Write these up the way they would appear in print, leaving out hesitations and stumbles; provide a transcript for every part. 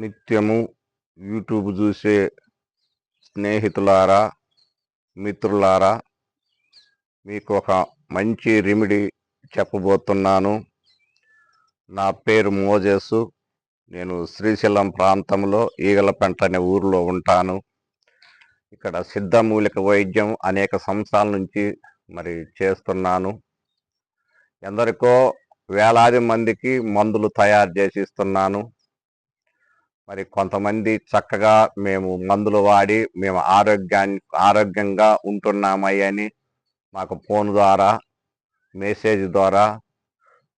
నిత్యము యూట్యూబ్ చూసే స్నేహితులారా, మిత్రులారా, మీకు ఒక మంచి రెమెడీ చెప్పబోతున్నాను. నా పేరు మోజేసు. నేను శ్రీశైలం ప్రాంతంలో ఈగలపెంట అనే ఊరిలో ఉంటాను. ఇక్కడ సిద్ధమూలిక వైద్యం అనేక సంవత్సరాల నుంచి చేస్తున్నాను. ఎందరికో వేలాది మందికి మందులు తయారు చేసి ఇస్తున్నాను. కొంతమంది చక్కగా మేము మందులు వాడి మేము ఆరోగ్యంగా ఉంటున్నామని మాకు ఫోన్ ద్వారా, మెసేజ్ ద్వారా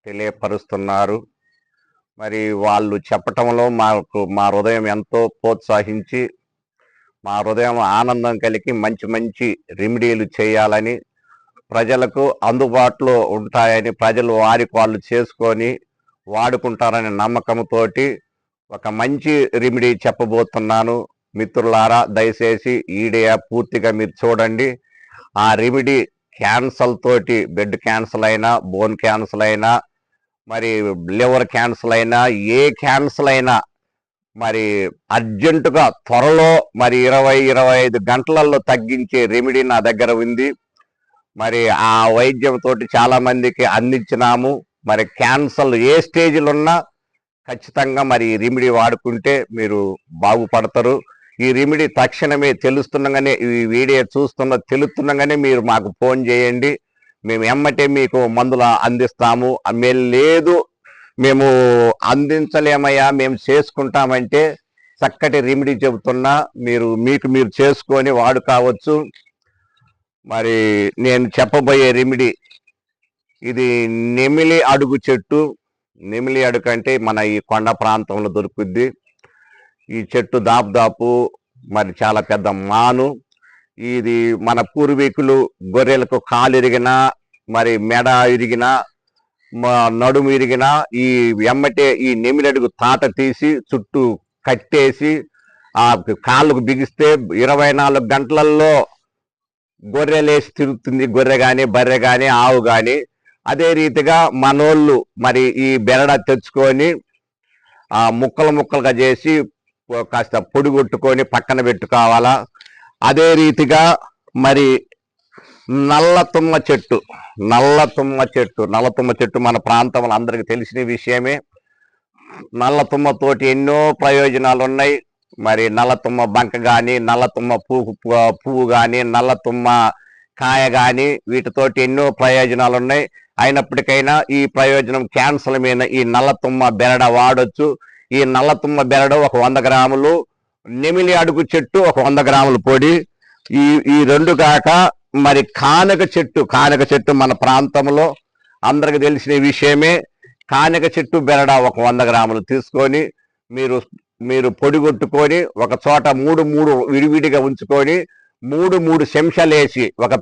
తెలియపరుస్తున్నారు. వాళ్ళు చెప్పటంలో మా హృదయం ఎంతో ప్రోత్సహించి, మా హృదయం ఆనందం కలిగి మంచి మంచి రెమెడీలు చేయాలని, ప్రజలకు అందుబాటులో ఉంటాయని, ప్రజలు వారికి వాళ్ళు చేసుకొని వాడుకుంటారనే నమ్మకంతోటి ఒక మంచి రెమెడీ చెప్పబోతున్నాను. మిత్రులారా, దయచేసి ఈడియా పూర్తిగా మీరు చూడండి. ఆ రెమెడీ క్యాన్సర్ తోటి, బెడ్ క్యాన్సర్ అయినా, బోన్ క్యాన్సర్ అయినా, లివర్ క్యాన్సర్ అయినా, ఏ క్యాన్సర్ అయినా అర్జెంటుగా త్వరలో 20-25 గంటలలో తగ్గించే రెమెడీ నా దగ్గర ఉంది. ఆ వైద్యంతో చాలా మందికి అందించినాము. క్యాన్సర్ ఏ స్టేజ్లో ఉన్నా ఖచ్చితంగా ఈ రెమెడీ వాడుకుంటే మీరు బాగుపడతారు. ఈ రెమెడీ తక్షణమే తెలుస్తుండగానే, ఈ వీడియో తెలుస్తుండగానే మీరు మాకు ఫోన్ చేయండి. మేము ఎమ్మటే మీకు మందులు అందిస్తాము. లేదు మేము అందించలేమయ్యా, మేము చేసుకుంటామంటే చక్కటి రెమెడీ చెబుతున్నా, మీరు చేసుకొని వాడుకోవచ్చు. నేను చెప్పబోయే రెమెడీ ఇది నెమిలి అడుగు చెట్టు. నెమిలి అడుగు అంటే మన ఈ కొండ ప్రాంతంలో దొరుకుద్ది. ఈ చెట్టు దాపు చాలా పెద్ద మాను. ఇది మన పూర్వీకులు గొర్రెలకు కాలు ఇరిగినా, మెడ ఇరిగినా, నడుము ఇరిగినా ఈ ఎమ్మటే ఈ నెమిలడుగు తాట తీసి చుట్టూ కట్టేసి ఆ కాళ్ళకు బిగిస్తే 24 గంటలలో గొర్రెలేసి తిరుగుతుంది. గొర్రె కానీ, బర్రె కానీ, ఆవు కానీ. అదే రీతిగా మనోళ్ళు ఈ బెరడ తెచ్చుకొని ఆ ముక్కలుగా చేసి కాస్త పొడి కొట్టుకొని పక్కన పెట్టుకోవాలా. అదే రీతిగా నల్లతుమ్మ చెట్టు మన ప్రాంతంలో అందరికి తెలిసిన విషయమే. నల్లతుమ్మతోటి ఎన్నో ప్రయోజనాలు ఉన్నాయి. నల్లతుమ్మ బంక కానీ, నల్లతుమ్మ పువ్వు కానీ, నల్లతుమ్మ కాయ కానీ, వీటితోటి ఎన్నో ప్రయోజనాలు ఉన్నాయి. అయినప్పటికైనా ఈ ప్రయోజనం క్యాన్సర్ మీద ఈ నల్లతుమ్మ బెరడ వాడొచ్చు. ఈ నల్లతుమ్మ బెరడు ఒక 100 గ్రాములు, నెమిలి అడుగు చెట్టు ఒక 100 గ్రాముల పొడి, ఈ రెండు కాక కానక చెట్టు మన ప్రాంతంలో అందరికి తెలిసిన విషయమే. కానక చెట్టు బెరడ ఒక 100 గ్రాములు తీసుకొని మీరు పొడి కొట్టుకొని ఒక చోట 3 విడివిడిగా ఉంచుకొని 3 చెంచాలు వేసి ఒక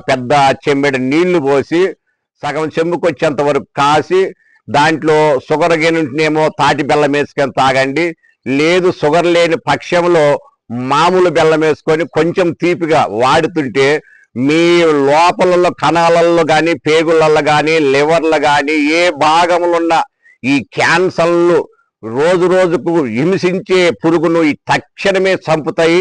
పెద్ద చెంబెడ నీళ్లు పోసి సగం చెంబుకు వచ్చేంత వరకు కాసి, దాంట్లో షుగర్ గిన్నేమో తాటి బెల్లం వేసుకొని తాగండి. లేదు షుగర్ లేని పక్షంలో మామూలు బెల్లం వేసుకొని కొంచెం తీపిగా వాడుతుంటే మీ లోపలలో కణాలలో కానీ, పేగులలో కానీ, లివర్లు కానీ, ఏ భాగంలో ఉన్న ఈ క్యాన్సర్లు రోజుకు హింసించే పురుగును ఈ తక్షణమే చంపుతాయి.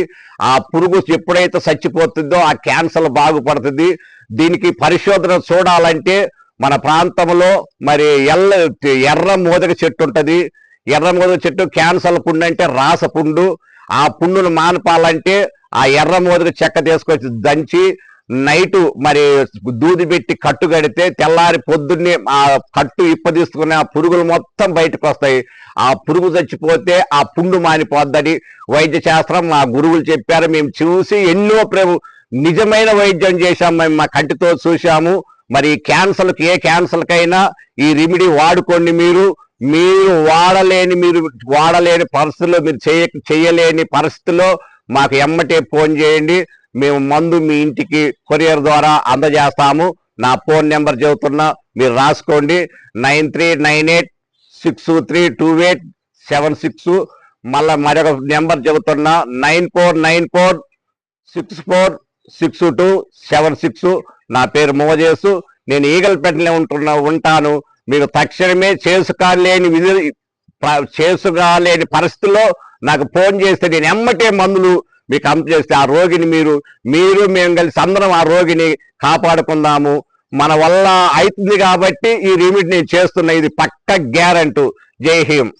ఆ పురుగు ఎప్పుడైతే చచ్చిపోతుందో ఆ క్యాన్సర్ బాగుపడుతుంది. దీనికి పరిశోధన చూడాలంటే మన ప్రాంతంలో ఎర్ర మోదక చెట్టు ఉంటుంది. ఎర్ర మోదక చెట్టు క్యాన్సర్ పుండు అంటే రాసపుండు. ఆ పుండును మానపాలంటే ఆ ఎర్ర మోదక చెక్క తీసుకొచ్చి దంచి నైటు దూది పెట్టి కట్టు కడితే తెల్లారి పొద్దున్నే ఆ కట్టు ఇప్పదీసుకుని ఆ పురుగులు మొత్తం బయటకు వస్తాయి. ఆ పురుగు చచ్చిపోతే ఆ పుండు మానిపోద్దని వైద్య శాస్త్రం మా గురువులు చెప్పారు. మేము చూసి ఎన్నో నిజమైన వైద్యం చేశాం. మేము మా కంటితో చూసాము. క్యాన్సర్కి, ఏ క్యాన్సర్కైనా ఈ రెమెడీ వాడుకోండి. మీరు వాడలేని పరిస్థితుల్లో, మీరు చేయలేని పరిస్థితుల్లో మాకు ఎమ్మటే ఫోన్ చేయండి. మేము మందు మీ ఇంటికి కొరియర్ ద్వారా అందజేస్తాము. నా ఫోన్ నెంబర్ చెబుతున్నా, మీరు రాసుకోండి. 9398632876. మరొక నెంబర్ చెబుతున్నా, 9494646276. నా పేరు మోజేసు. నేను ఈగలపేటలో ఉంటాను. మీరు తక్షణమే చేసుకోలేని పరిస్థితుల్లో నాకు ఫోన్ చేస్తే నేను ఎమ్మటే మందులు మీకు అందజేస్తే ఆ రోగిని మీరు మేము కలిసి అందరం ఆ రోగిని కాపాడుకుందాము. మన వల్ల అవుతుంది కాబట్టి ఈ రిమిట్ నేను చేస్తున్నా, ఇది పక్క గ్యారంటీ. జై హింద్.